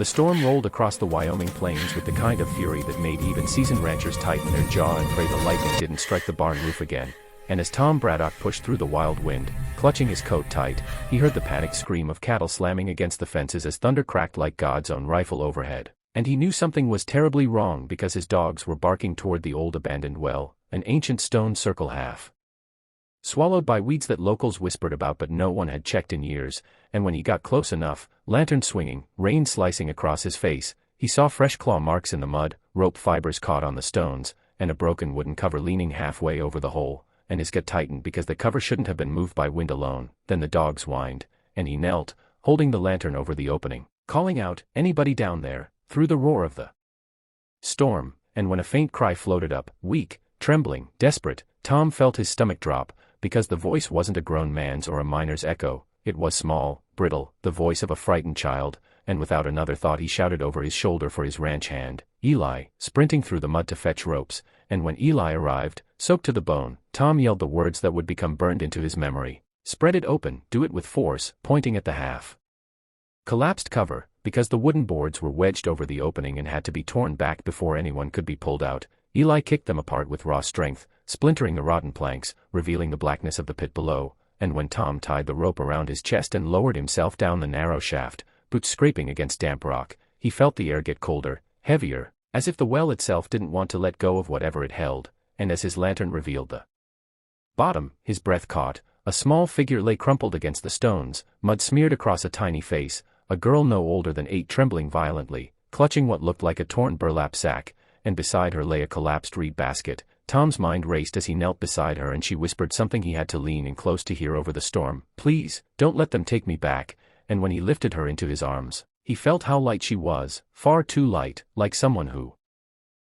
The storm rolled across the Wyoming plains with the kind of fury that made even seasoned ranchers tighten their jaw and pray the lightning didn't strike the barn roof again. And as Tom Braddock pushed through the wild wind, clutching his coat tight, he heard the panicked scream of cattle slamming against the fences as thunder cracked like God's own rifle overhead. And he knew something was terribly wrong because his dogs were barking toward the old abandoned well, an ancient stone circle half swallowed by weeds that locals whispered about but no one had checked in years, and when he got close enough, lantern swinging, rain slicing across his face, he saw fresh claw marks in the mud, rope fibers caught on the stones, and a broken wooden cover leaning halfway over the hole, and his gut tightened because the cover shouldn't have been moved by wind alone. Then the dogs whined, and he knelt, holding the lantern over the opening, calling out, "Anybody down there?" through the roar of the storm, and when a faint cry floated up, weak, trembling, desperate, Tom felt his stomach drop, because the voice wasn't a grown man's or a miner's echo, it was small, brittle, the voice of a frightened child, and without another thought he shouted over his shoulder for his ranch hand, Eli, sprinting through the mud to fetch ropes, and when Eli arrived, soaked to the bone, Tom yelled the words that would become burned into his memory. "Spread it open, do it with force," pointing at the half collapsed cover, because the wooden boards were wedged over the opening and had to be torn back before anyone could be pulled out. Eli kicked them apart with raw strength, splintering the rotten planks, revealing the blackness of the pit below, and when Tom tied the rope around his chest and lowered himself down the narrow shaft, boots scraping against damp rock, he felt the air get colder, heavier, as if the well itself didn't want to let go of whatever it held, and as his lantern revealed the bottom, his breath caught, a small figure lay crumpled against the stones, mud smeared across a tiny face, a girl no older than 8 trembling violently, clutching what looked like a torn burlap sack, and beside her lay a collapsed reed basket. Tom's mind raced as he knelt beside her and she whispered something he had to lean in close to hear over the storm. "Please, don't let them take me back," and when he lifted her into his arms, he felt how light she was, far too light, like someone who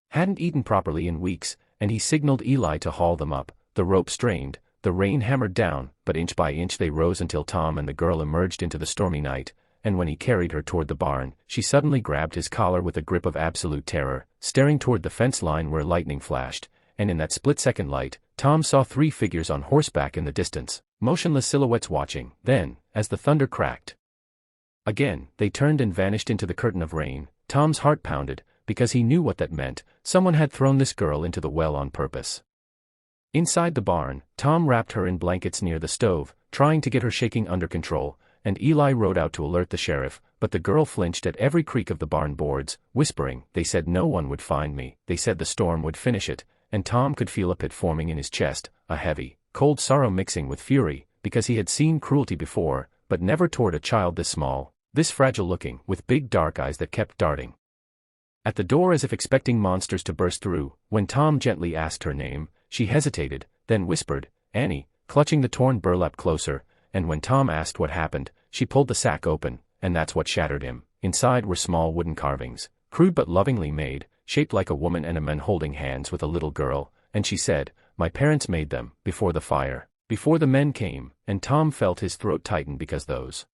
hadn't eaten properly in weeks, and he signaled Eli to haul them up. The rope strained, the rain hammered down, but inch by inch they rose until Tom and the girl emerged into the stormy night, and when he carried her toward the barn, she suddenly grabbed his collar with a grip of absolute terror, staring toward the fence line where lightning flashed, and in that split-second light, Tom saw 3 figures on horseback in the distance, motionless silhouettes watching. Then, as the thunder cracked again, they turned and vanished into the curtain of rain. Tom's heart pounded, because he knew what that meant. Someone had thrown this girl into the well on purpose. Inside the barn, Tom wrapped her in blankets near the stove, trying to get her shaking under control, and Eli rode out to alert the sheriff, but the girl flinched at every creak of the barn boards, whispering, "They said no one would find me, they said the storm would finish it," and Tom could feel a pit forming in his chest, a heavy, cold sorrow mixing with fury, because he had seen cruelty before, but never toward a child this small, this fragile-looking, with big dark eyes that kept darting at the door as if expecting monsters to burst through. When Tom gently asked her name, she hesitated, then whispered, "Annie," clutching the torn burlap closer, and when Tom asked what happened, she pulled the sack open, and that's what shattered him. Inside were small wooden carvings, crude but lovingly made, shaped like a woman and a man holding hands with a little girl, and she said, "My parents made them, before the fire, before the men came," and Tom felt his throat tighten because those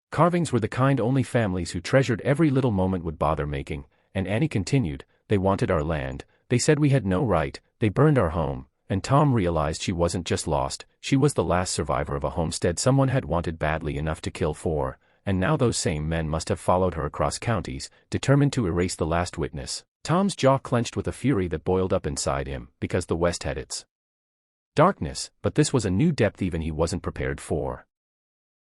carvings were the kind only families who treasured every little moment would bother making, and Annie continued, "They wanted our land, they said we had no right, they burned our home," and Tom realized she wasn't just lost, she was the last survivor of a homestead someone had wanted badly enough to kill for, and now those same men must have followed her across counties, determined to erase the last witness. Tom's jaw clenched with a fury that boiled up inside him, because the West had its darkness, but this was a new depth even he wasn't prepared for.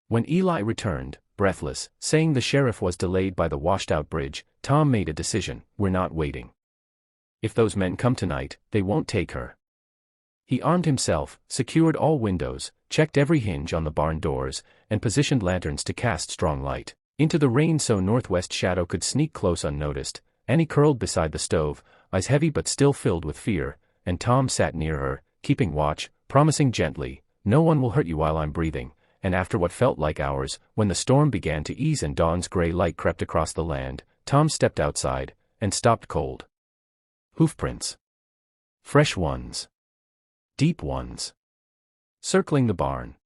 When Eli returned, breathless, saying the sheriff was delayed by the washed-out bridge, Tom made a decision. "We're not waiting. If those men come tonight, they won't take her." He armed himself, secured all windows, checked every hinge on the barn doors, and positioned lanterns to cast strong light into the rain so northwest shadow could sneak close unnoticed. Annie curled beside the stove, eyes heavy but still filled with fear, and Tom sat near her, keeping watch, promising gently, "No one will hurt you while I'm breathing." And after what felt like hours, when the storm began to ease and dawn's gray light crept across the land, Tom stepped outside, and stopped cold. Hoofprints. Fresh ones. Deep ones. Circling the barn.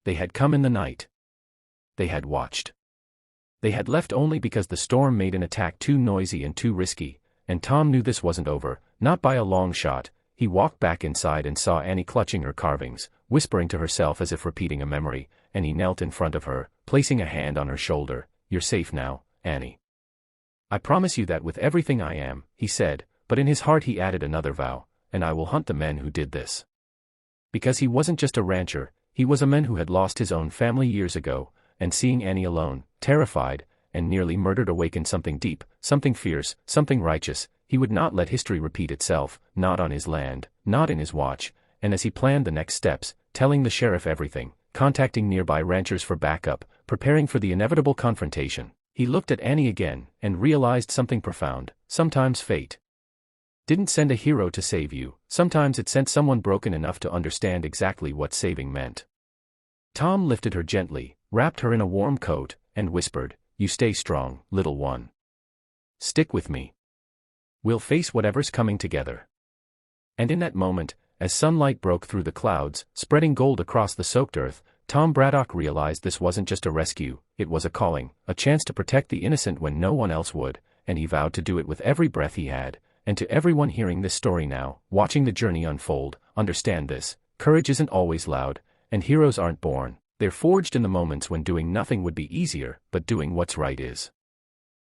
They had come in the night. They had watched. They had left only because the storm made an attack too noisy and too risky, and Tom knew this wasn't over, not by a long shot. He walked back inside and saw Annie clutching her carvings, whispering to herself as if repeating a memory, and he knelt in front of her, placing a hand on her shoulder. "You're safe now, Annie." "I promise you that with everything I am," he said, but in his heart he added another vow, "and I will hunt the men who did this." Because he wasn't just a rancher, he was a man who had lost his own family years ago, and seeing Annie alone, terrified, and nearly murdered awakened something deep, something fierce, something righteous. He would not let history repeat itself, not on his land, not in his watch, and as he planned the next steps, telling the sheriff everything, contacting nearby ranchers for backup, preparing for the inevitable confrontation, he looked at Annie again, and realized something profound. Sometimes fate didn't send a hero to save you, sometimes it sent someone broken enough to understand exactly what saving meant. Tom lifted her gently, wrapped her in a warm coat, and whispered, "You stay strong, little one. Stick with me. We'll face whatever's coming together." And in that moment, as sunlight broke through the clouds, spreading gold across the soaked earth, Tom Braddock realized this wasn't just a rescue, it was a calling, a chance to protect the innocent when no one else would, and he vowed to do it with every breath he had. And to everyone hearing this story now, watching the journey unfold, understand this: courage isn't always loud, and heroes aren't born, they're forged in the moments when doing nothing would be easier, but doing what's right is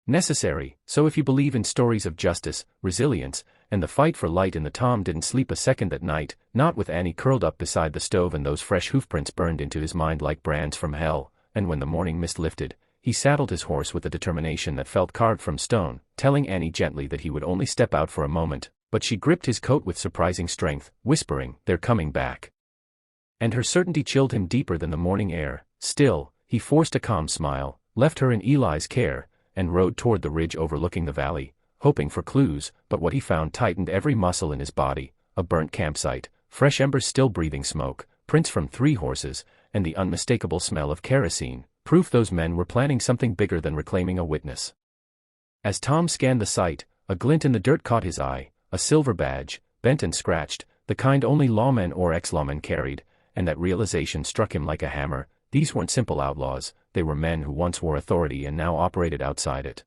necessary. So if you believe in stories of justice, resilience, and the fight for light in the Tom didn't sleep a second that night, not with Annie curled up beside the stove and those fresh hoofprints burned into his mind like brands from hell, and when the morning mist lifted, he saddled his horse with a determination that felt carved from stone, telling Annie gently that he would only step out for a moment, but she gripped his coat with surprising strength, whispering, "They're coming back." And her certainty chilled him deeper than the morning air. Still, he forced a calm smile, left her in Eli's care, and rode toward the ridge overlooking the valley, hoping for clues, but what he found tightened every muscle in his body: a burnt campsite, fresh embers still breathing smoke, prints from 3 horses, and the unmistakable smell of kerosene, proof those men were planning something bigger than reclaiming a witness. As Tom scanned the site, a glint in the dirt caught his eye, a silver badge, bent and scratched, the kind only lawmen or ex-lawmen carried, and that realization struck him like a hammer. These weren't simple outlaws, they were men who once wore authority and now operated outside it.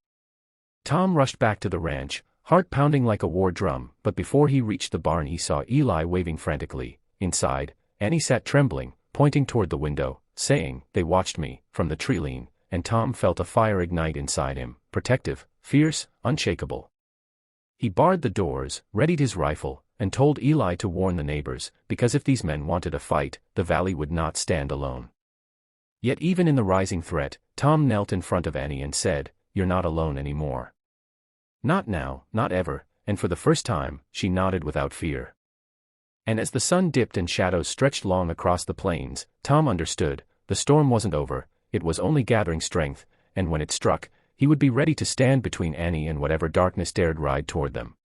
Tom rushed back to the ranch, heart pounding like a war drum, but before he reached the barn he saw Eli waving frantically. Inside, Annie sat trembling, pointing toward the window, saying, "They watched me," from the tree-lean, and Tom felt a fire ignite inside him, protective, fierce, unshakable. He barred the doors, readied his rifle, and told Eli to warn the neighbors, because if these men wanted a fight, the valley would not stand alone. Yet even in the rising threat, Tom knelt in front of Annie and said, "You're not alone anymore. Not now, not ever," and for the first time, she nodded without fear. And as the sun dipped and shadows stretched long across the plains, Tom understood, the storm wasn't over, it was only gathering strength, and when it struck, he would be ready to stand between Annie and whatever darkness dared ride toward them.